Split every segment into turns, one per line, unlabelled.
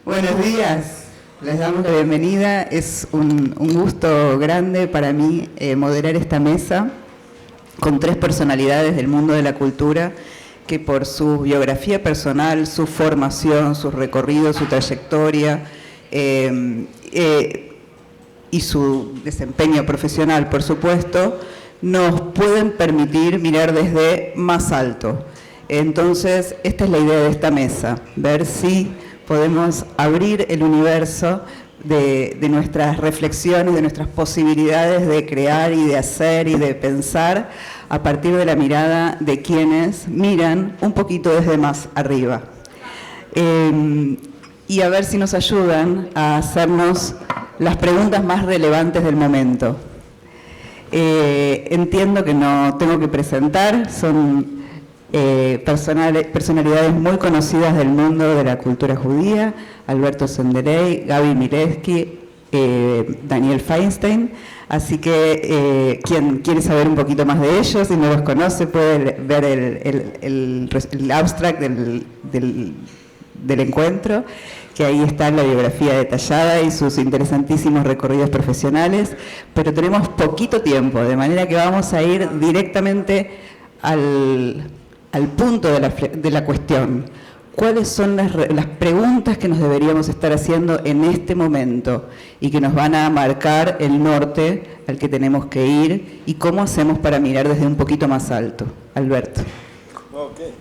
Buenos días, les damos la bienvenida. Es un gusto grande para mí moderar esta mesa con tres personalidades del mundo de la cultura que por su biografía personal, su formación, sus recorridos, su trayectoria y su desempeño profesional, por supuesto, nos pueden permitir mirar desde más alto. Entonces, esta es la idea de esta mesa, ver si podemos abrir el universo de nuestras reflexiones, de nuestras posibilidades de crear y de hacer y de pensar a partir de la mirada de quienes miran un poquito desde más arriba. Y a ver si nos ayudan a hacernos las preguntas más relevantes del momento. Entiendo que no tengo que presentar, son personalidades muy conocidas del mundo de la cultura judía: Alberto Senderey, Gaby Mileski, Daniel Feinstein. Así que quien quiere saber un poquito más de ellos y no los conoce puede ver el abstract del encuentro, que ahí está la biografía detallada y sus interesantísimos recorridos profesionales, pero tenemos poquito tiempo, de manera que vamos a ir directamente al punto de la cuestión. ¿Cuáles son las preguntas que nos deberíamos estar haciendo en este momento y que nos van a marcar el norte al que tenemos que ir y cómo hacemos para mirar desde un poquito más alto? Alberto.
Okay.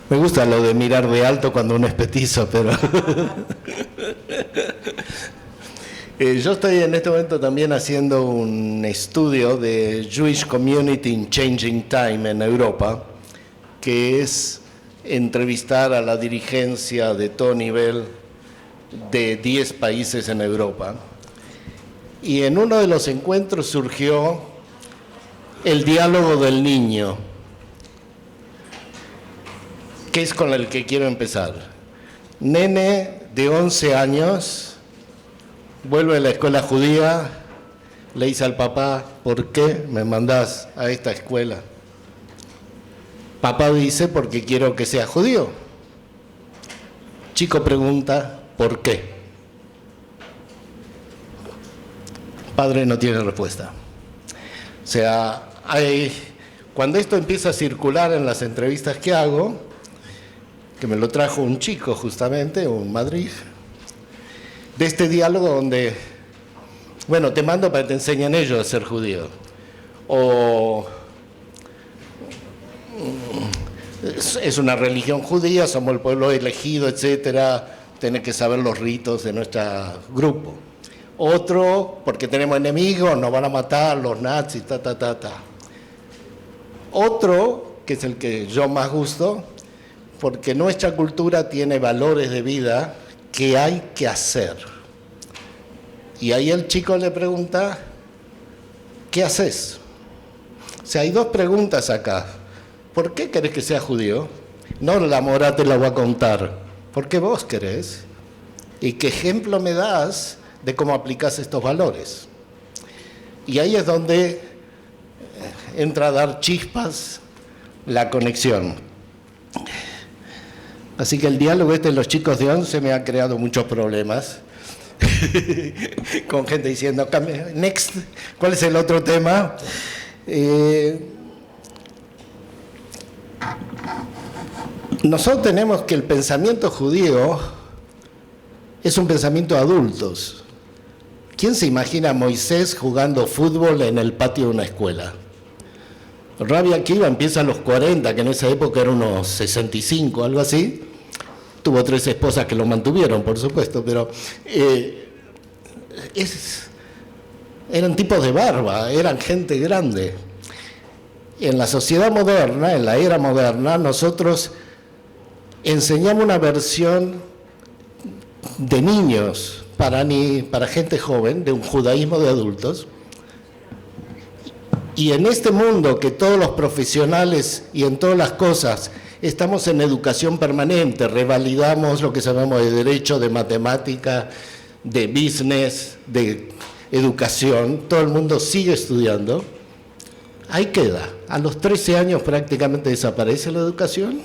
Me gusta lo de mirar de alto cuando uno es petizo, pero yo estoy en este momento también haciendo un estudio de Jewish Community in Changing Time en Europa, que es entrevistar a la dirigencia de todo nivel de 10 países en Europa. Y en uno de los encuentros surgió el diálogo del niño, que es con el que quiero empezar. Nene de 11 años vuelve a la escuela judía, le dice al papá: ¿por qué me mandás a esta escuela? Papá dice: porque quiero que sea judío. Chico pregunta: ¿por qué? Padre no tiene respuesta. O sea, cuando esto empieza a circular en las entrevistas que hago, que me lo trajo un chico justamente, un Madrid, de este diálogo donde, bueno, te mando para que te enseñen ellos a ser judío, o es una religión judía, somos el pueblo elegido, etcétera, tenés que saber los ritos de nuestro grupo. Otro, porque tenemos enemigos, nos van a matar los nazis, Otro, que es el que yo más gusto, porque nuestra cultura tiene valores de vida que hay que hacer. Y ahí el chico le pregunta: ¿qué haces? O sea, hay dos preguntas acá. ¿Por qué querés que sea judío? No, la Morá te la voy a contar. ¿Por qué vos querés? ¿Y qué ejemplo me das de cómo aplicás estos valores? Y ahí es donde entra a dar chispas la conexión. Así que el diálogo de los chicos de 11 me ha creado muchos problemas. Con gente diciendo: next, ¿cuál es el otro tema? Nosotros tenemos que el pensamiento judío es un pensamiento de adultos. ¿Quién se imagina a Moisés jugando fútbol en el patio de una escuela? Rabbi Akiva empieza a los 40, que en esa época eran unos 65, algo así. Tuvo 3 esposas que lo mantuvieron, por supuesto, pero eran tipos de barba, eran gente grande. En la sociedad moderna, en la era moderna, nosotros enseñamos una versión de niños para gente joven, de un judaísmo de adultos. Y en este mundo que todos los profesionales y en todas las cosas estamos en educación permanente, revalidamos lo que sabemos de derecho, de matemática, de business, de educación, todo el mundo sigue estudiando. Ahí queda. A los 13 años prácticamente desaparece la educación.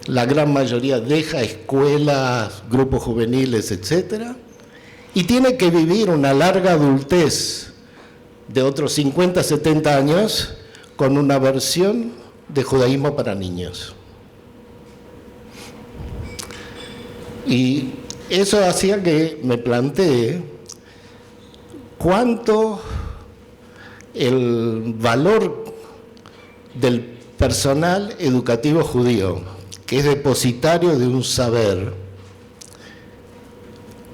la gran mayoría deja escuelas, grupos juveniles, etc. Y tiene que vivir una larga adultez de otros 50, 70 años con una versión de judaísmo para niños. Y eso hacía que me planteé cuánto el valor del personal educativo judío, que es depositario de un saber,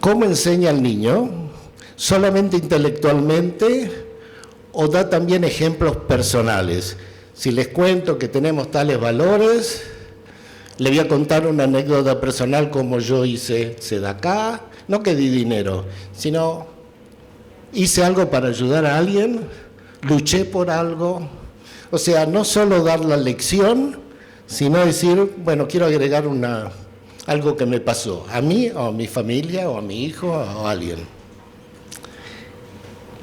¿cómo enseña al niño? ¿Solamente intelectualmente o da también ejemplos personales? Si les cuento que tenemos tales valores, le voy a contar una anécdota personal como yo hice sedacá, no que di dinero, sino hice algo para ayudar a alguien, luché por algo. O sea, no solo dar la lección, sino decir, bueno, quiero agregar algo que me pasó, a mí, o a mi familia, o a mi hijo, o a alguien.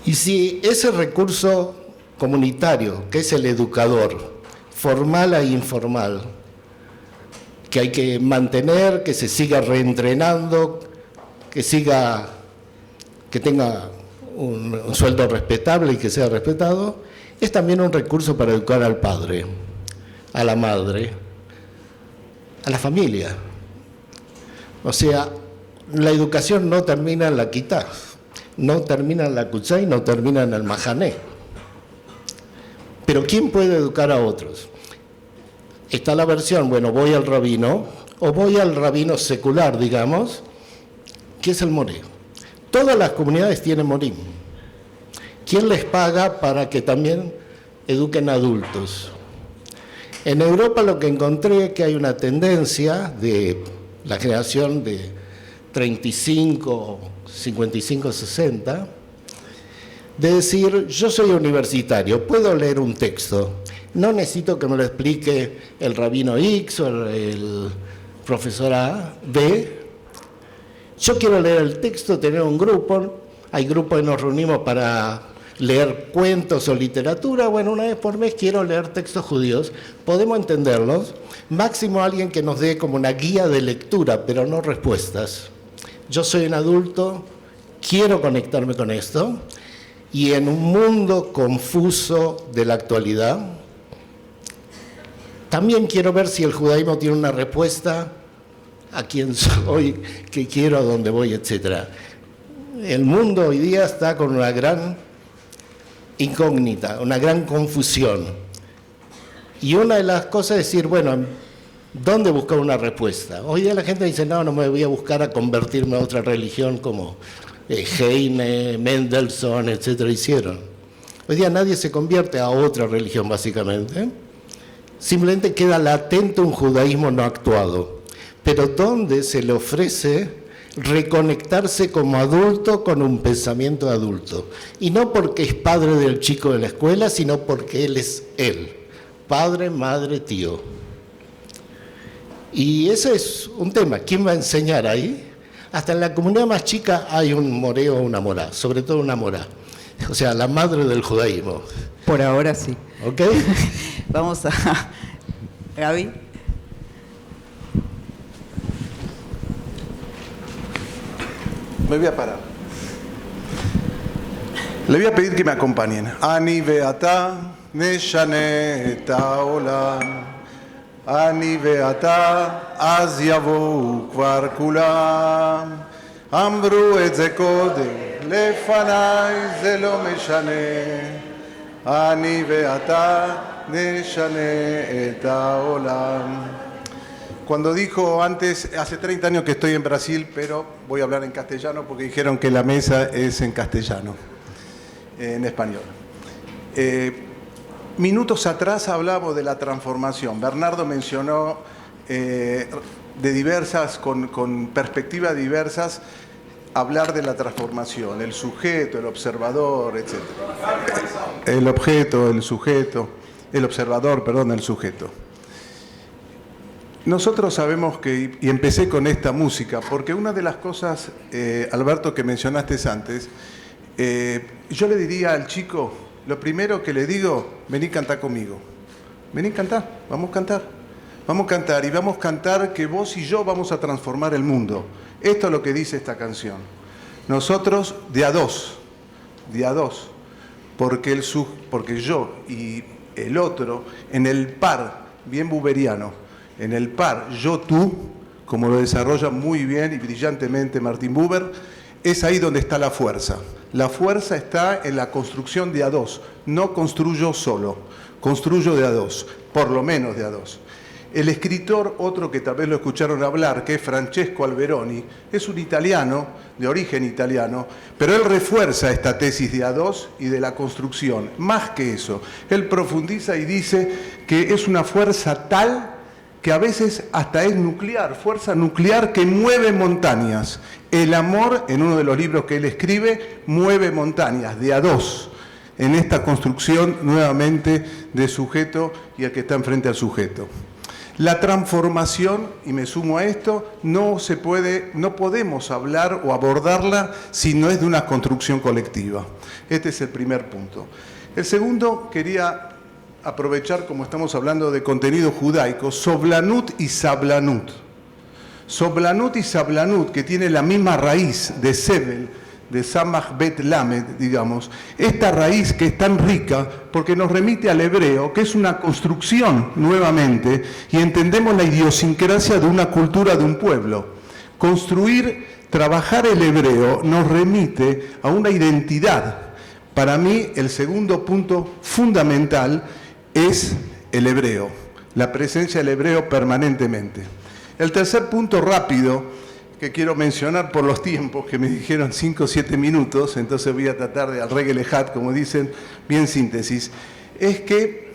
Y si ese recurso comunitario, que es el educador, formal e informal, que hay que mantener, que se siga reentrenando, que tenga un sueldo respetable y que sea respetado, es también un recurso para educar al padre, a la madre, a la familia. O sea, la educación no termina en la quitá, no termina en la kutzá y no termina en el mahané. Pero ¿quién puede educar a otros? Está la versión, bueno, voy al rabino, o voy al rabino secular, digamos, que es el moré. Todas las comunidades tienen morim. ¿Quién les paga para que también eduquen adultos? En Europa lo que encontré es que hay una tendencia de la generación de 35, 55, 60, de decir, yo soy universitario, puedo leer un texto, no necesito que me lo explique el rabino X o el profesor A, B. Yo quiero leer el texto, tener un grupo, hay grupos que nos reunimos para leer cuentos o literatura, bueno, una vez por mes quiero leer textos judíos, podemos entenderlos, máximo alguien que nos dé como una guía de lectura, pero no respuestas. Yo soy un adulto, quiero conectarme con esto, y en un mundo confuso de la actualidad, también quiero ver si el judaísmo tiene una respuesta a quién soy, qué quiero, a dónde voy, etc. El mundo hoy día está con una gran incógnita, una gran confusión. Y una de las cosas es decir, bueno, ¿dónde buscar una respuesta? Hoy día la gente dice, no me voy a buscar a convertirme a otra religión como Heine, Mendelssohn, etcétera, hicieron. Hoy día nadie se convierte a otra religión, básicamente. Simplemente queda latente un judaísmo no actuado, pero donde se le ofrece reconectarse como adulto con un pensamiento adulto. Y no porque es padre del chico de la escuela, sino porque él es él. Padre, madre, tío. Y ese es un tema. ¿Quién va a enseñar ahí? Hasta en la comunidad más chica hay un moré o una morá, sobre todo una morá. O sea, la madre del judaísmo.
Por ahora sí.
¿Ok?
Vamos a... Gaby.
Me voy a parar. Le voy a pedir que me acompañen. Ani ve'ata neshane et ha'olam. Ani ve'ata az yavou kvar kulam. Amru et ze kodem lefanai ze lo meshane. Ani ve'ata neshane et ha'olam. Cuando dijo antes, hace 30 años que estoy en Brasil, pero voy a hablar en castellano porque dijeron que la mesa es en castellano, en español. Minutos atrás hablamos de la transformación. Bernardo mencionó de diversas, con perspectivas diversas, hablar de la transformación, el sujeto, el observador, etc. El objeto, el sujeto, el observador, perdón, el sujeto. Nosotros sabemos que, y empecé con esta música, porque una de las cosas, Alberto, que mencionaste antes, yo le diría al chico, lo primero que le digo, vení a cantar conmigo. Vení a cantar, vamos a cantar. Vamos a cantar y vamos a cantar que vos y yo vamos a transformar el mundo. Esto es lo que dice esta canción. Nosotros de a dos, porque yo y el otro, en el par, bien buberiano, en el par yo-tú, como lo desarrolla muy bien y brillantemente Martin Buber, es ahí donde está la fuerza. La fuerza está en la construcción de a dos. No construyo solo, construyo de a dos, por lo menos de a dos. El escritor, otro que tal vez lo escucharon hablar, que es Francesco Alberoni, es un italiano, de origen italiano, pero él refuerza esta tesis de a dos y de la construcción. Más que eso, él profundiza y dice que es una fuerza tal que a veces hasta es nuclear, fuerza nuclear que mueve montañas. El amor, en uno de los libros que él escribe, mueve montañas, de a dos, en esta construcción nuevamente de sujeto y el que está enfrente al sujeto. La transformación, y me sumo a esto, no podemos hablar o abordarla si no es de una construcción colectiva. Este es el primer punto. El segundo, quería aprovechar, como estamos hablando de contenido judaico, Soblanut y Sablanut. Soblanut y Sablanut, que tiene la misma raíz de Sebel, de Samach Bet Lamed, digamos, esta raíz que es tan rica porque nos remite al hebreo, que es una construcción nuevamente, y entendemos la idiosincrasia de una cultura de un pueblo. Construir, trabajar el hebreo nos remite a una identidad. Para mí, el segundo punto fundamental es el hebreo, la presencia del hebreo permanentemente. El tercer punto rápido que quiero mencionar por los tiempos, que me dijeron 5 o 7 minutos, entonces voy a tratar de al regelejat, como dicen, bien síntesis, es que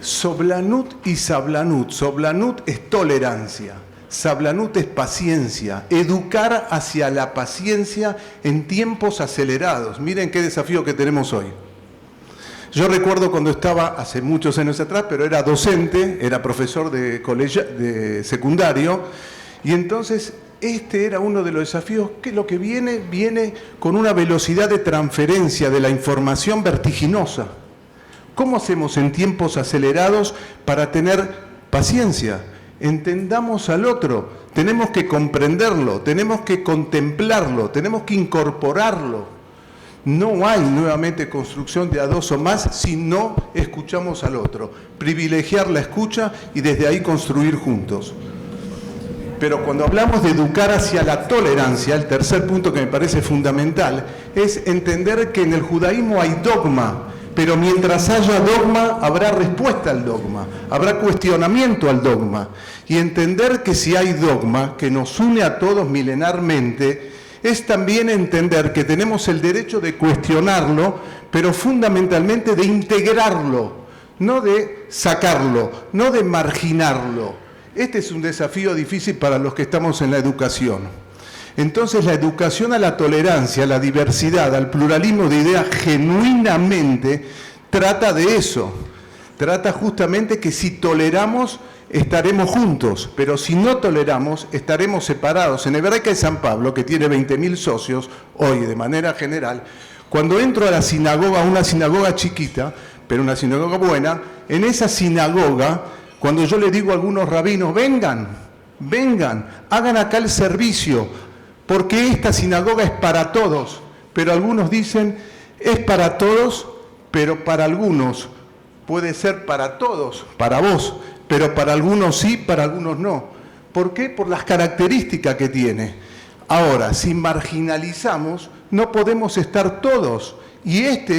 Soblanut y Sablanut, Soblanut es tolerancia, Sablanut es paciencia, educar hacia la paciencia en tiempos acelerados. Miren qué desafío que tenemos hoy. Yo recuerdo cuando estaba, hace muchos años atrás, pero era docente, era profesor de secundario, y entonces este era uno de los desafíos, que lo que viene con una velocidad de transferencia de la información vertiginosa. ¿Cómo hacemos en tiempos acelerados para tener paciencia? Entendamos al otro, tenemos que comprenderlo, tenemos que contemplarlo, tenemos que incorporarlo. No hay nuevamente construcción de a dos o más si no escuchamos al otro. Privilegiar la escucha y desde ahí construir juntos. Pero cuando hablamos de educar hacia la tolerancia, el tercer punto que me parece fundamental, es entender que en el judaísmo hay dogma, pero mientras haya dogma habrá respuesta al dogma, habrá cuestionamiento al dogma. Y entender que si hay dogma que nos une a todos milenarmente, es también entender que tenemos el derecho de cuestionarlo, pero fundamentalmente de integrarlo, no de sacarlo, no de marginarlo. Este es un desafío difícil para los que estamos en la educación. Entonces, la educación a la tolerancia, a la diversidad, al pluralismo de ideas genuinamente trata de eso. Trata justamente que si toleramos, estaremos juntos, pero si no toleramos, estaremos separados. En Hebraica de San Pablo, que tiene 20.000 socios, hoy de manera general, cuando entro a la sinagoga, una sinagoga chiquita, pero una sinagoga buena, en esa sinagoga, cuando yo le digo a algunos rabinos, vengan, hagan acá el servicio, porque esta sinagoga es para todos, pero algunos dicen, es para todos, pero para algunos, puede ser para todos, para vos, pero para algunos sí, para algunos no. ¿Por qué? Por las características que tiene. Ahora, si marginalizamos, no podemos estar todos. Y esto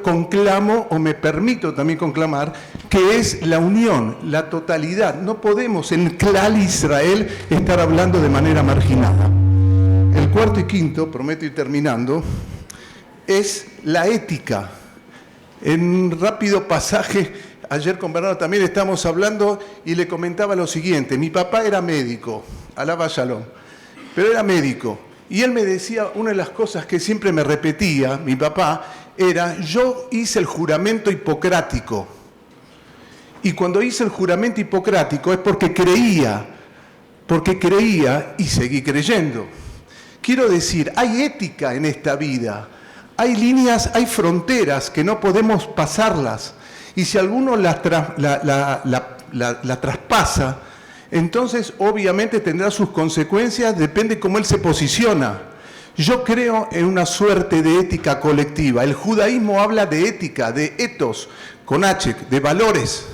conclamo, o me permito también conclamar, que es la unión, la totalidad. No podemos en Klal Israel estar hablando de manera marginada. El cuarto y quinto, prometo ir terminando, es la ética. En un rápido pasaje, ayer con Bernardo también estamos hablando y le comentaba lo siguiente. Mi papá era médico, alaba Shalom, pero era médico. Y él me decía, una de las cosas que siempre me repetía, mi papá, era, yo hice el juramento hipocrático. Y cuando hice el juramento hipocrático es porque creía y seguí creyendo. Quiero decir, hay ética en esta vida, hay líneas, hay fronteras que no podemos pasarlas. Y si alguno la traspasa, entonces obviamente tendrá sus consecuencias, depende cómo él se posiciona. Yo creo en una suerte de ética colectiva. El judaísmo habla de ética, de ethos, con H, de valores.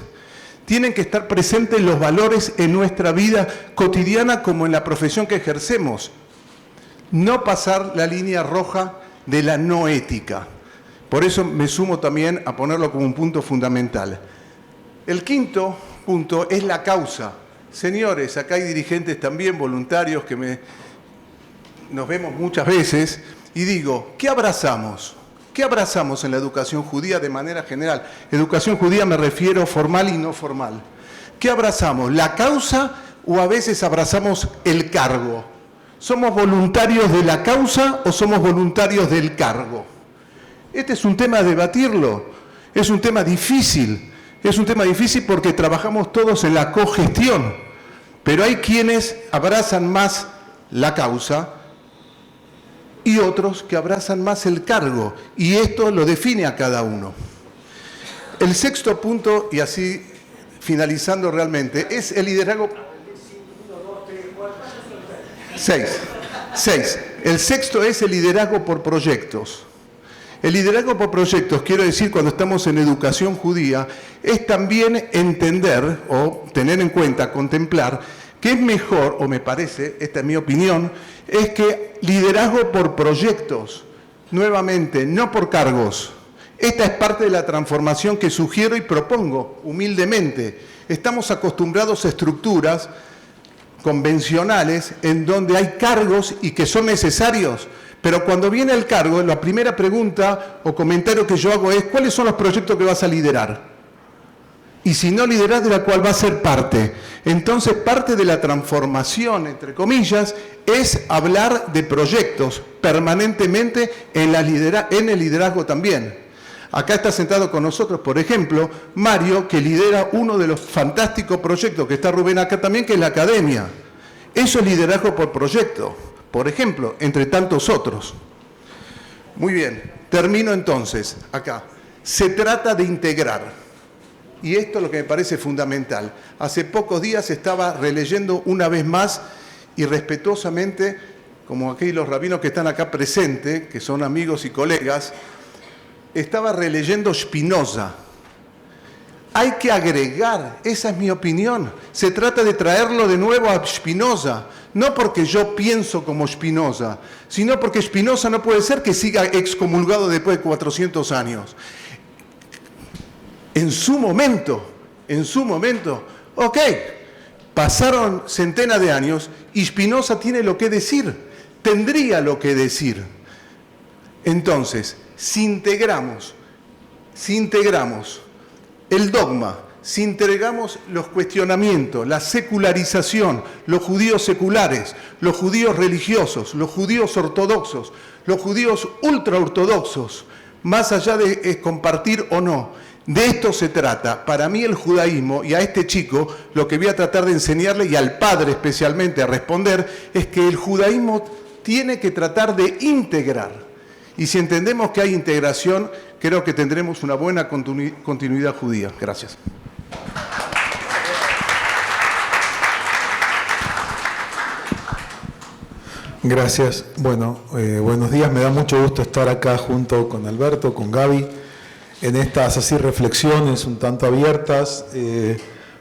Tienen que estar presentes los valores en nuestra vida cotidiana como en la profesión que ejercemos. No pasar la línea roja de la no ética. Por eso me sumo también a ponerlo como un punto fundamental. El quinto punto es la causa. Señores, acá hay dirigentes también voluntarios que nos vemos muchas veces y digo, ¿qué abrazamos? ¿Qué abrazamos en la educación judía de manera general? Educación judía me refiero formal y no formal. ¿Qué abrazamos? ¿La causa o a veces abrazamos el cargo? ¿Somos voluntarios de la causa o somos voluntarios del cargo? Este es un tema a debatirlo. Es un tema difícil. Es un tema difícil porque trabajamos todos en la cogestión. Pero hay quienes abrazan más la causa y otros que abrazan más el cargo, y esto lo define a cada uno. El sexto punto, y así finalizando realmente, es el liderazgo. 6. El sexto es el liderazgo por proyectos. El liderazgo por proyectos, quiero decir, cuando estamos en educación judía, es también entender o tener en cuenta, contemplar, que es mejor, o me parece, esta es mi opinión, es que liderazgo por proyectos, nuevamente, no por cargos. Esta es parte de la transformación que sugiero y propongo humildemente. Estamos acostumbrados a estructuras convencionales en donde hay cargos y que son necesarios, pero cuando viene el cargo, la primera pregunta o comentario que yo hago es ¿cuáles son los proyectos que vas a liderar? Y si no liderás, de la cual va a ser parte. Entonces, parte de la transformación, entre comillas, es hablar de proyectos permanentemente en el liderazgo también. Acá está sentado con nosotros, por ejemplo, Mario, que lidera uno de los fantásticos proyectos, que está Rubén acá también, que es la academia. Eso es liderazgo por proyecto, por ejemplo, entre tantos otros. Muy bien, termino entonces acá. Se trata de integrar. Y esto es lo que me parece fundamental. Hace pocos días estaba releyendo una vez más y respetuosamente, como aquí los rabinos que están acá presentes, que son amigos y colegas, estaba releyendo Spinoza. Hay que agregar, esa es mi opinión. Se trata de traerlo de nuevo a Spinoza, no porque yo pienso como Spinoza, sino porque Spinoza no puede ser que siga excomulgado después de 400 años. En su momento, ok, pasaron centenas de años y Spinoza tiene lo que decir, tendría lo que decir. Entonces, si integramos el dogma, si integramos los cuestionamientos, la secularización, los judíos seculares, los judíos religiosos, los judíos ortodoxos, los judíos ultraortodoxos, más allá de compartir o no, de esto se trata. Para mí el judaísmo, y a este chico lo que voy a tratar de enseñarle, y al padre especialmente a responder, es que el judaísmo tiene que tratar de integrar. Y si entendemos que hay integración, creo que tendremos una buena continuidad judía. Gracias.
Gracias. Bueno, buenos días. Me da mucho gusto estar acá junto con Alberto, con Gaby, en estas así reflexiones un tanto abiertas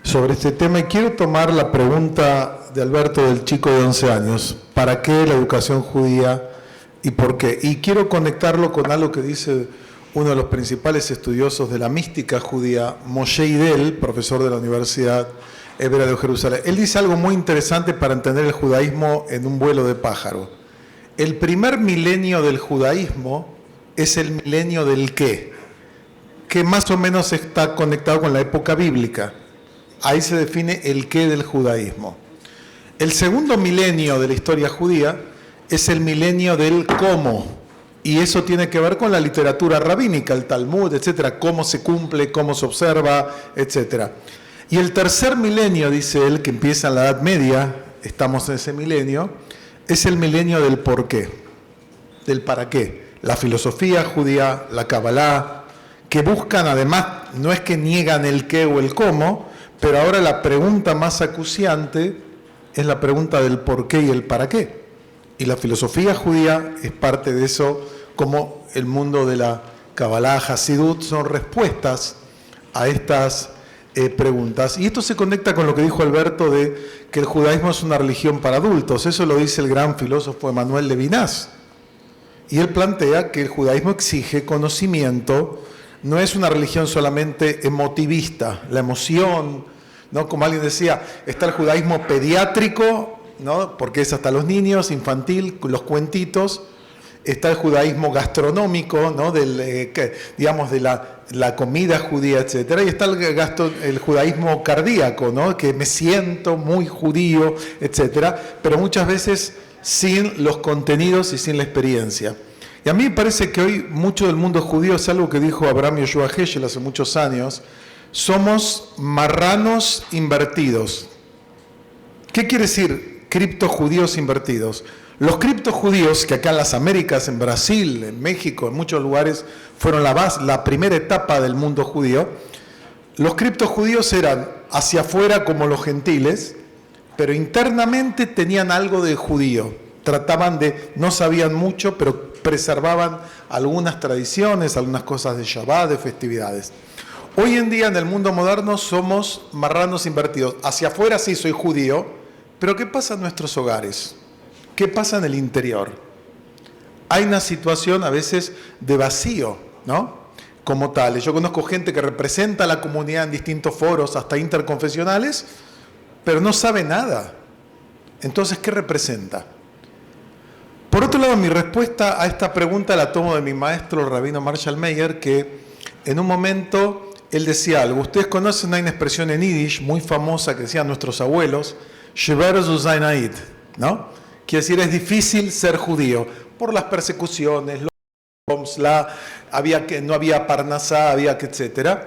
sobre este tema. Y quiero tomar la pregunta de Alberto del chico de 11 años. ¿Para qué la educación judía y por qué? Y quiero conectarlo con algo que dice uno de los principales estudiosos de la mística judía, Moshe Idel, profesor de la Universidad Hebrea de Jerusalén. Él dice algo muy interesante para entender el judaísmo en un vuelo de pájaro. El primer milenio del judaísmo es el milenio del qué, que más o menos está conectado con la época bíblica. Ahí se define el qué del judaísmo. El segundo milenio de la historia judía es el milenio del cómo, y eso tiene que ver con la literatura rabínica, el Talmud, etcétera, cómo se cumple, cómo se observa, etcétera. Y el tercer milenio, dice él, que empieza en la Edad Media, estamos en ese milenio, es el milenio del por qué, del para qué. La filosofía judía, la Kabbalah, que buscan, además, no es que niegan el qué o el cómo, pero ahora la pregunta más acuciante es la pregunta del por qué y el para qué. Y la filosofía judía es parte de eso, como el mundo de la Kabbalah, Hasidut, son respuestas a estas preguntas. Y esto se conecta con lo que dijo Alberto de que el judaísmo es una religión para adultos. Eso lo dice el gran filósofo Emmanuel Levinas. Y él plantea que el judaísmo exige conocimiento, no es una religión solamente emotivista, la emoción, ¿no? Como alguien decía, está el judaísmo pediátrico, ¿no? Porque es hasta los niños, infantil, los cuentitos. Está el judaísmo gastronómico, ¿no? Digamos, de la comida judía, etc. Y está el judaísmo cardíaco, ¿no? Que me siento muy judío, etc. Pero muchas veces sin los contenidos y sin la experiencia. Y a mí me parece que hoy mucho del mundo judío, es algo que dijo Abraham Yoshua Heschel hace muchos años, somos marranos invertidos. ¿Qué quiere decir criptojudíos invertidos? Los criptojudíos, que acá en las Américas, en Brasil, en México, en muchos lugares, fueron la primera etapa del mundo judío, los criptojudíos eran hacia afuera como los gentiles, pero internamente tenían algo de judío. No sabían mucho, pero preservaban algunas tradiciones, algunas cosas de Shabbat, de festividades. Hoy en día en el mundo moderno somos marranos invertidos. Hacia afuera sí soy judío, pero ¿qué pasa en nuestros hogares? ¿Qué pasa en el interior? Hay una situación a veces de vacío, ¿no? Como tal. Yo conozco gente que representa a la comunidad en distintos foros, hasta interconfesionales, pero no sabe nada. Entonces, ¿qué representa? Por otro lado, mi respuesta a esta pregunta la tomo de mi maestro, el rabino Marshall Meyer, que en un momento él decía algo. Ustedes conocen, hay una expresión en Yiddish muy famosa que decían nuestros abuelos, Shver zu sein Yid, ¿no? Quiere decir, es difícil ser judío por las persecuciones, no había parnasá, había que, etc.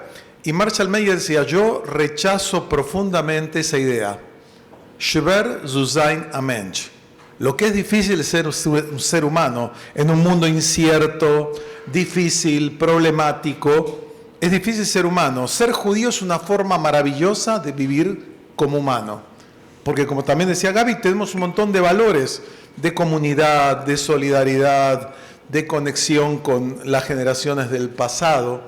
Y Marshall Meyer decía, yo rechazo profundamente esa idea. Shver zu sein a Mensch. Lo que es difícil es ser un ser humano en un mundo incierto, difícil, problemático. Es difícil ser humano. Ser judío es una forma maravillosa de vivir como humano. Porque como también decía Gaby, tenemos un montón de valores de comunidad, de solidaridad, de conexión con las generaciones del pasado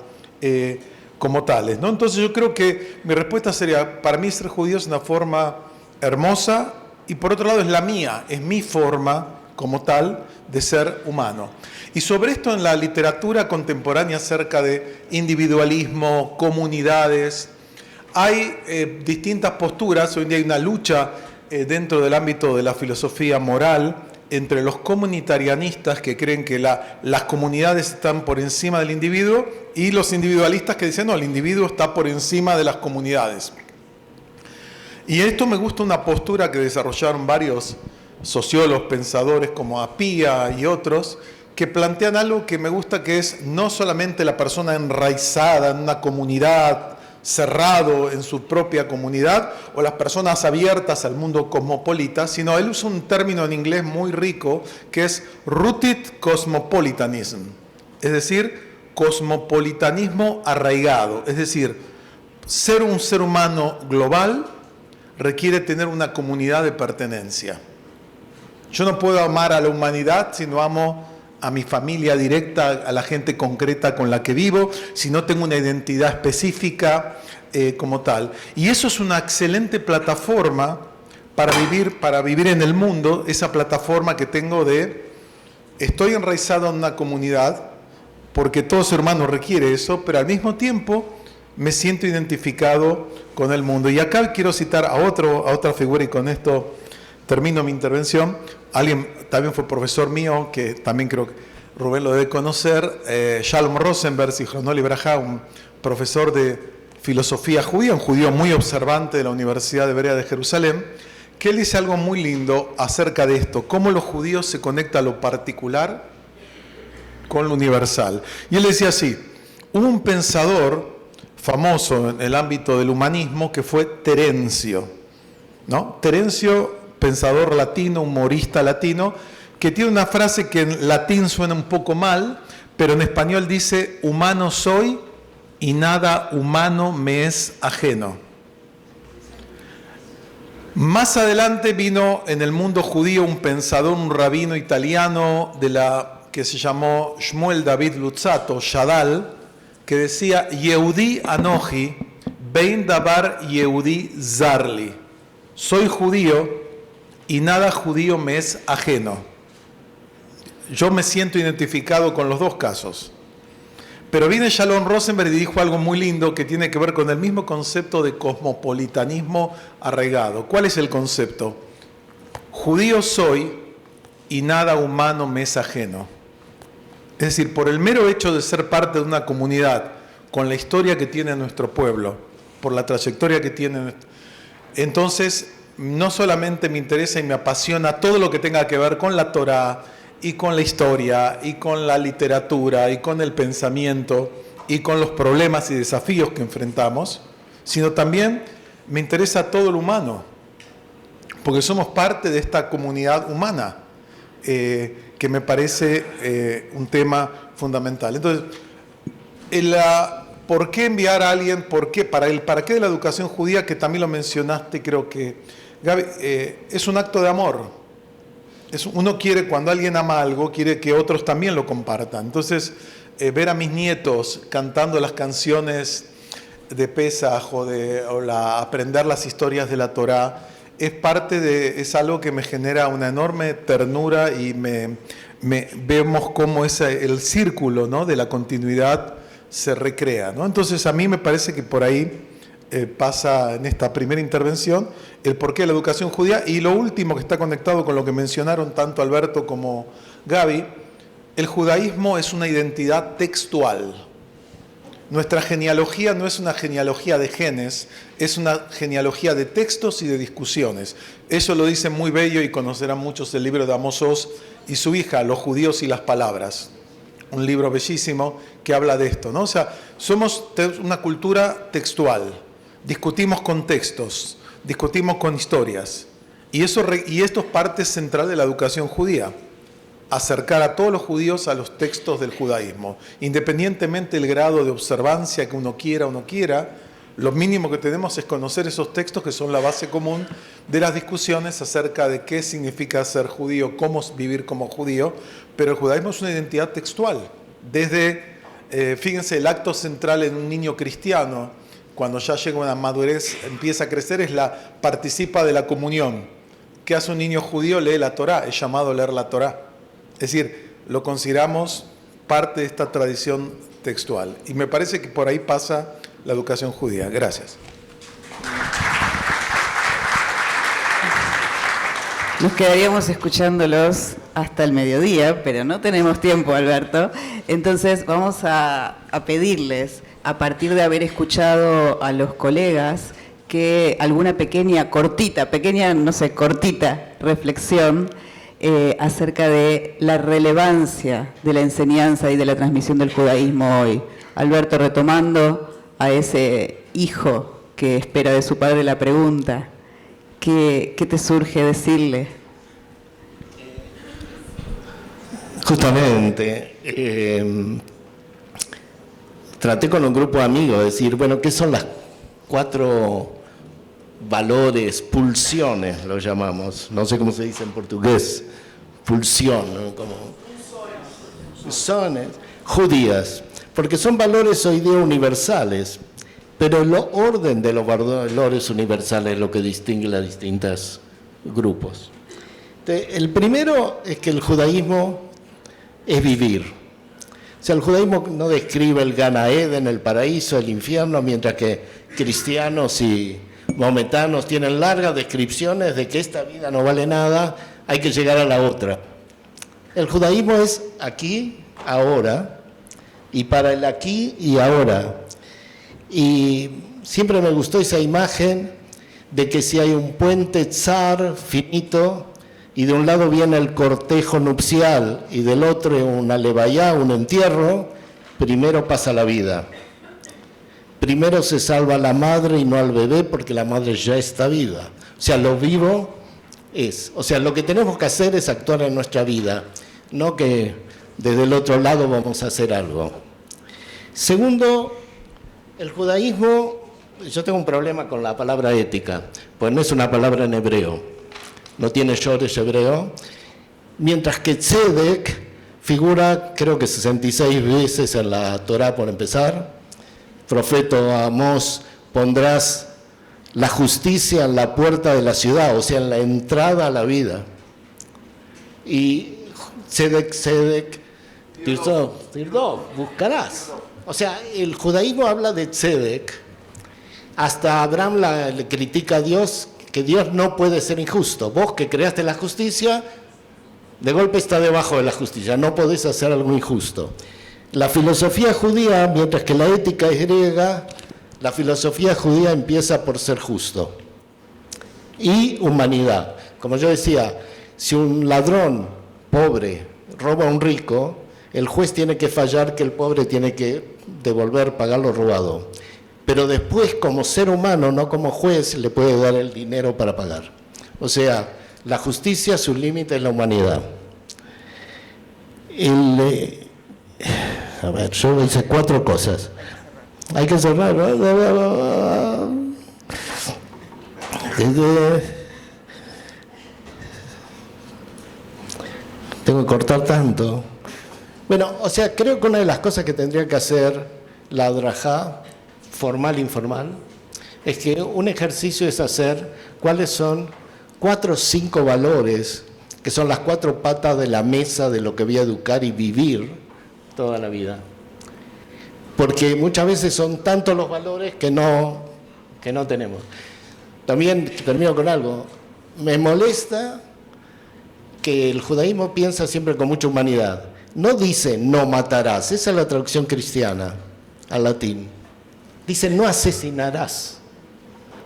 como tales, ¿no? Entonces yo creo que mi respuesta sería, para mí ser judío es una forma hermosa y por otro lado es la mía, es mi forma como tal de ser humano. Y sobre esto en la literatura contemporánea acerca de individualismo, comunidades, hay distintas posturas. Hoy en día hay una lucha dentro del ámbito de la filosofía moral entre los comunitarianistas que creen que las comunidades están por encima del individuo y los individualistas que dicen no, el individuo está por encima de las comunidades. Y esto me gusta una postura que desarrollaron varios sociólogos, pensadores como Apia y otros, que plantean algo que me gusta, que es no solamente la persona enraizada en una comunidad, cerrado en su propia comunidad, o las personas abiertas al mundo cosmopolita, sino él usa un término en inglés muy rico que es rooted cosmopolitanism, es decir, cosmopolitanismo arraigado, es decir, ser un ser humano global requiere tener una comunidad de pertenencia. Yo no puedo amar a la humanidad si no amo a mi familia directa, a la gente concreta con la que vivo, si no tengo una identidad específica como tal. Y eso es una excelente plataforma para vivir en el mundo, esa plataforma que tengo de estoy enraizado en una comunidad, porque todo ser humano requiere eso, pero al mismo tiempo me siento identificado con el mundo. Y acá quiero citar a otra figura, y con esto termino mi intervención. Alguien también fue profesor mío, que también creo que Rubén lo debe conocer, Shalom Rosenberg, Zichrono Libraja, un profesor de filosofía judía, un judío muy observante de la Universidad Hebrea de Jerusalén, que él dice algo muy lindo acerca de esto, cómo los judíos se conectan lo particular con lo universal. Y él decía así, hubo un pensador famoso en el ámbito del humanismo que fue Terencio, ¿no? Terencio, pensador latino, humorista latino, que tiene una frase que en latín suena un poco mal, pero en español dice, humano soy y nada humano me es ajeno. Más adelante vino en el mundo judío un pensador, un rabino italiano que se llamó Shmuel David Luzzatto, Shadal, que decía, Yehudi Anoji, Bein Dabar Yehudi Zarli. Soy judío y nada judío me es ajeno. Yo me siento identificado con los dos casos. Pero viene Shalom Rosenberg y dijo algo muy lindo que tiene que ver con el mismo concepto de cosmopolitanismo arraigado. ¿Cuál es el concepto? Judío soy y nada humano me es ajeno. Es decir, por el mero hecho de ser parte de una comunidad, con la historia que tiene nuestro pueblo, por la trayectoria que tiene, entonces no solamente me interesa y me apasiona todo lo que tenga que ver con la Torá, y con la historia, y con la literatura, y con el pensamiento, y con los problemas y desafíos que enfrentamos, sino también me interesa todo lo humano, porque somos parte de esta comunidad humana, que me parece un tema fundamental. Entonces, ¿por qué enviar a alguien? ¿Por qué? ¿Para qué de la educación judía? Que también lo mencionaste, creo que, Gaby, es un acto de amor. Uno quiere, cuando alguien ama algo, quiere que otros también lo compartan. Entonces, ver a mis nietos cantando las canciones de Pesaj aprender las historias de la Torá, es algo que me genera una enorme ternura y vemos cómo el círculo, ¿no?, de la continuidad se recrea, ¿no? Entonces, a mí me parece que por ahí pasa en esta primera intervención el porqué de la educación judía. Y lo último, que está conectado con lo que mencionaron tanto Alberto como Gaby, el judaísmo es una identidad textual. Nuestra genealogía no es una genealogía de genes, es una genealogía de textos y de discusiones. Eso lo dice muy bello y conocerán muchos el libro de Amos Oz y su hija, Los judíos y las palabras. Un libro bellísimo que habla de esto, ¿no? O sea, somos una cultura textual. Discutimos con textos, discutimos con historias. Y esto es parte central de la educación judía. Acercar a todos los judíos a los textos del judaísmo. Independientemente del grado de observancia que uno quiera o no quiera, lo mínimo que tenemos es conocer esos textos que son la base común de las discusiones acerca de qué significa ser judío, cómo vivir como judío. Pero el judaísmo es una identidad textual. Desde, fíjense, el acto central en un niño cristiano, cuando ya llega a una madurez, empieza a crecer, participa de la comunión. ¿Qué hace un niño judío? Lee la Torá, es llamado a leer la Torá. Es decir, lo consideramos parte de esta tradición textual. Y me parece que por ahí pasa la educación judía. Gracias.
Nos quedaríamos escuchándolos hasta el mediodía, pero no tenemos tiempo, Alberto. Entonces vamos a pedirles, a partir de haber escuchado a los colegas, que alguna cortita reflexión acerca de la relevancia de la enseñanza y de la transmisión del judaísmo hoy. Alberto, retomando a ese hijo que espera de su padre la pregunta, ¿qué te surge decirle?
Justamente, traté con un grupo de amigos de decir, bueno, ¿qué son las 4 valores, pulsiones, lo llamamos? No sé cómo se dice en portugués, pulsión, ¿no? Como pulsiones judías, porque son valores hoy día universales, pero el orden de los valores universales es lo que distingue a los distintos grupos. El primero es que el judaísmo es vivir. O sea, el judaísmo no describe el Gan Eden, el paraíso, el infierno, mientras que cristianos y maometanos tienen largas descripciones de que esta vida no vale nada, hay que llegar a la otra. El judaísmo es aquí, ahora, y para el aquí y ahora. Y siempre me gustó esa imagen de que si hay un puente tzar finito, y de un lado viene el cortejo nupcial y del otro una levayá, un entierro, primero pasa la vida. Primero se salva la madre y no al bebé, porque la madre ya está viva. O sea, lo vivo lo que tenemos que hacer es actuar en nuestra vida, no que desde el otro lado vamos a hacer algo. Segundo, El judaísmo, yo tengo un problema con la palabra ética, pues no es una palabra en hebreo, no tiene shoresh hebreo, mientras que tzedek figura creo que 66 veces en la Torá por empezar. Profeta Amós, pondrás la justicia en la puerta de la ciudad, o sea, en la entrada a la vida. Y tzedek, tirdov, buscarás. O sea, el judaísmo habla de tzedek. Hasta Abraham le critica a Dios que Dios no puede ser injusto. Vos que creaste la justicia, de golpe está debajo de la justicia, no podés hacer algo injusto. La filosofía judía, mientras que la ética es griega, la filosofía judía empieza por ser justo. Y humanidad. Como yo decía, si un ladrón pobre roba a un rico, el juez tiene que fallar que el pobre tiene que devolver, pagar lo robado. Pero después, como ser humano, no como juez, le puede dar el dinero para pagar. O sea, la justicia, su límite es la humanidad. A ver, yo hice 4 cosas. Hay que cerrar, ¿no? Tengo que cortar tanto. Bueno, o sea, creo que una de las cosas que tendría que hacer la Adrajá, formal e informal, es que un ejercicio es hacer cuáles son 4 o 5 valores, que son las 4 patas de la mesa de lo que voy a educar y vivir toda la vida. Porque muchas veces son tantos los valores que no tenemos. También termino con algo. Me molesta que el judaísmo piensa siempre con mucha humanidad. No dice no matarás, esa es la traducción cristiana al latín. Dice no asesinarás.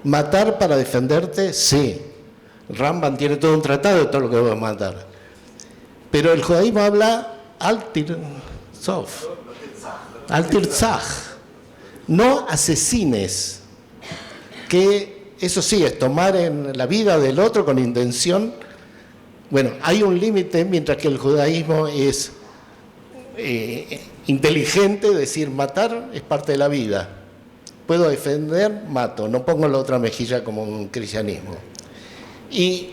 Matar para defenderte, sí. Rambam tiene todo un tratado de todo lo que va a matar. Pero el judaísmo habla al-tirzah. No asesines. Que eso sí, es tomar en la vida del otro con intención. Bueno, hay un límite, mientras que el judaísmo es inteligente, decir matar es parte de la vida. Puedo defender, mato, no pongo la otra mejilla como un cristianismo. Y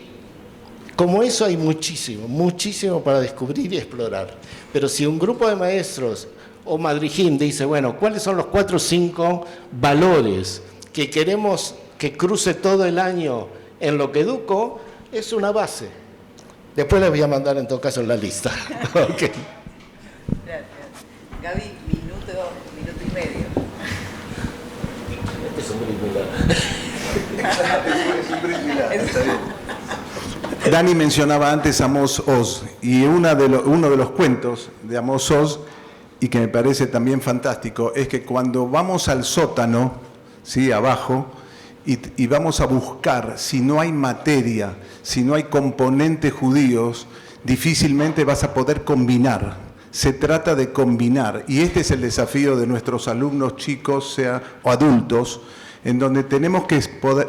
como eso hay muchísimo para descubrir y explorar. Pero si un grupo de maestros o Madrijim dice, bueno, ¿cuáles son los 4 o 5 valores que queremos que cruce todo el año en lo que educo? Es una base. Después les voy a mandar en todo caso la lista. Okay.
Gracias. Gaby, minuto y medio.
Este es un brillar.
Dani mencionaba antes a Amos Oz, y uno de los cuentos de Amos Oz, y que me parece también fantástico, es que cuando vamos al sótano, ¿sí?, abajo, y vamos a buscar, si no hay materia, si no hay componentes judíos, difícilmente vas a poder combinar. Se trata de combinar, y este es el desafío de nuestros alumnos chicos o adultos, en donde tenemos que poder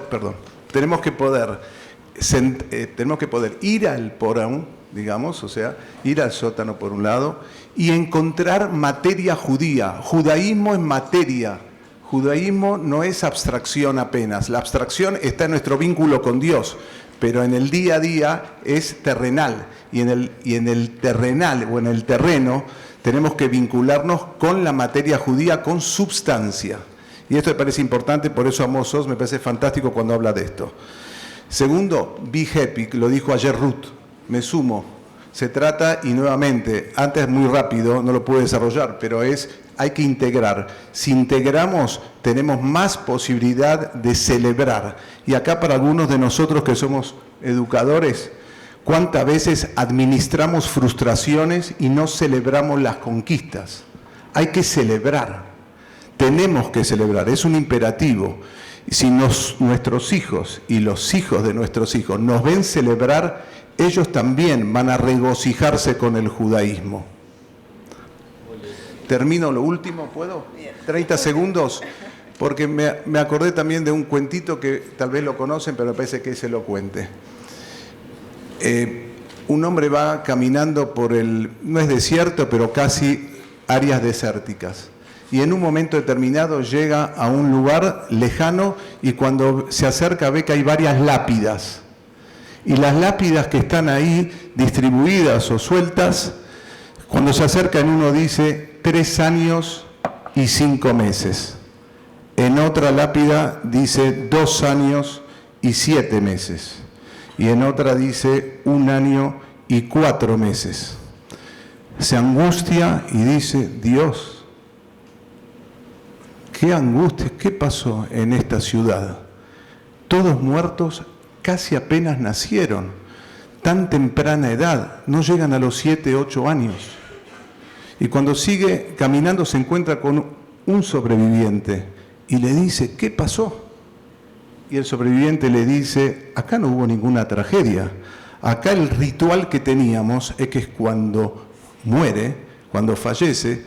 ir al porón, digamos, o sea, ir al sótano por un lado, y encontrar materia judía. Judaísmo es materia. Judaísmo no es abstracción apenas. La abstracción está en nuestro vínculo con Dios, pero en el día a día es terrenal. Y en el terrenal o en el terreno tenemos que vincularnos con la materia judía, con substancia. Y esto me parece importante, por eso Amos Oz me parece fantástico cuando habla de esto. Segundo, be happy, lo dijo ayer Ruth, me sumo. Se trata, y nuevamente, antes muy rápido, no lo pude desarrollar, pero hay que integrar. Si integramos, tenemos más posibilidad de celebrar. Y acá para algunos de nosotros que somos educadores, ¿cuántas veces administramos frustraciones y no celebramos las conquistas? Hay que celebrar, tenemos que celebrar, es un imperativo. Si nuestros hijos y los hijos de nuestros hijos nos ven celebrar, ellos también van a regocijarse con el judaísmo. Termino lo último, ¿puedo? 30 segundos, porque me acordé también de un cuentito que tal vez lo conocen, pero me parece que se lo cuente. Un hombre va caminando por no es desierto, pero casi áreas desérticas. y en un momento determinado llega a un lugar lejano y cuando se acerca ve que hay varias lápidas. Y las lápidas que están ahí distribuidas o sueltas, cuando se acercan uno dice 3 años y 5 meses. En otra lápida dice 2 años y 7 meses. Y en otra dice 1 año y 4 meses. Se angustia y dice, Dios, qué angustia, ¿qué pasó en esta ciudad? Todos muertos casi apenas nacieron, tan temprana edad, no llegan a los 7, 8 años. Y cuando sigue caminando se encuentra con un sobreviviente y le dice, ¿qué pasó? Y el sobreviviente le dice, acá no hubo ninguna tragedia, acá el ritual que teníamos es que cuando muere, cuando fallece,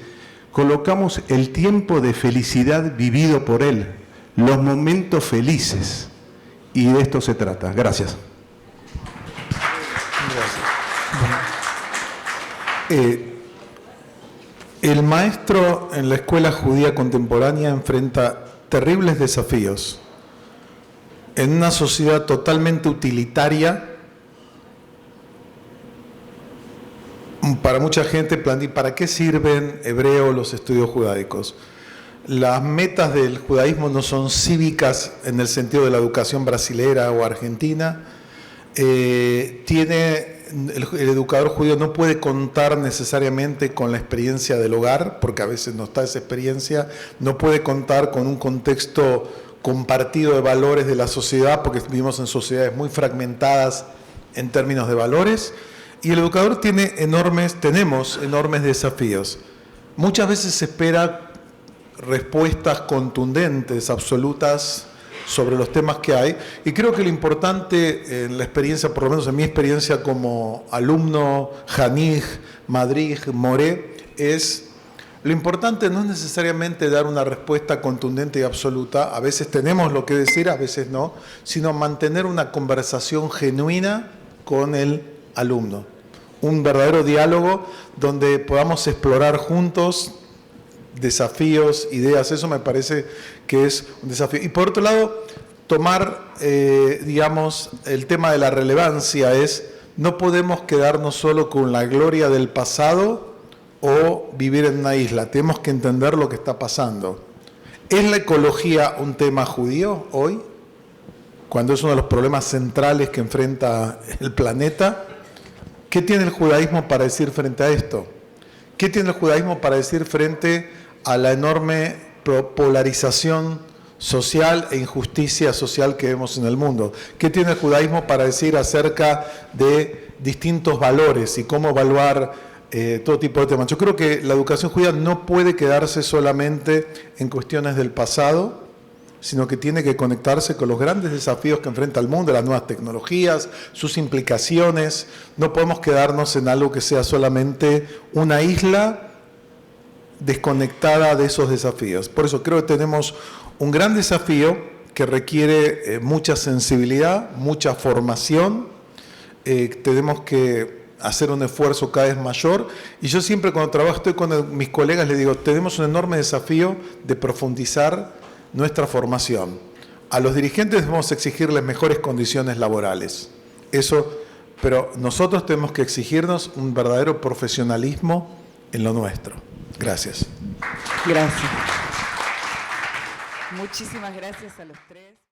colocamos el tiempo de felicidad vivido por él, los momentos felices. Y de esto se trata. Gracias.
El maestro en la escuela judía contemporánea enfrenta terribles desafíos. En una sociedad totalmente utilitaria, para mucha gente, ¿para qué sirven hebreo los estudios judaicos? Las metas del judaísmo no son cívicas en el sentido de la educación brasilera o argentina. El educador judío no puede contar necesariamente con la experiencia del hogar, porque a veces no está esa experiencia, no puede contar con un contexto compartido de valores de la sociedad, porque vivimos en sociedades muy fragmentadas en términos de valores, y el educador tenemos enormes desafíos. Muchas veces se espera respuestas contundentes, absolutas, sobre los temas que hay, y creo que lo importante en la experiencia, por lo menos en mi experiencia como alumno, Janij, Madrid, Moré, es lo importante no es necesariamente dar una respuesta contundente y absoluta, a veces tenemos lo que decir, a veces no, sino mantener una conversación genuina con el alumno, un verdadero diálogo donde podamos explorar juntos desafíos, ideas, eso me parece que es un desafío. Y por otro lado, tomar, el tema de la relevancia es, no podemos quedarnos solo con la gloria del pasado o vivir en una isla, tenemos que entender lo que está pasando. ¿Es la ecología un tema judío hoy? Cuando es uno de los problemas centrales que enfrenta el planeta. ¿Qué tiene el judaísmo para decir frente a esto? ¿Qué tiene el judaísmo para decir frente a la enorme polarización social e injusticia social que vemos en el mundo? ¿Qué tiene el judaísmo para decir acerca de distintos valores y cómo evaluar todo tipo de temas? Yo creo que la educación judía no puede quedarse solamente en cuestiones del pasado, sino que tiene que conectarse con los grandes desafíos que enfrenta el mundo, las nuevas tecnologías, sus implicaciones. No podemos quedarnos en algo que sea solamente una isla desconectada de esos desafíos. Por eso creo que tenemos un gran desafío que requiere mucha sensibilidad, mucha formación. Tenemos que hacer un esfuerzo cada vez mayor. Y yo siempre cuando trabajo, estoy con mis colegas, les digo, tenemos un enorme desafío de profundizar nuestra formación. A los dirigentes debemos exigirles mejores condiciones laborales. Pero nosotros tenemos que exigirnos un verdadero profesionalismo en lo nuestro. Gracias.
Gracias. Muchísimas gracias a los tres.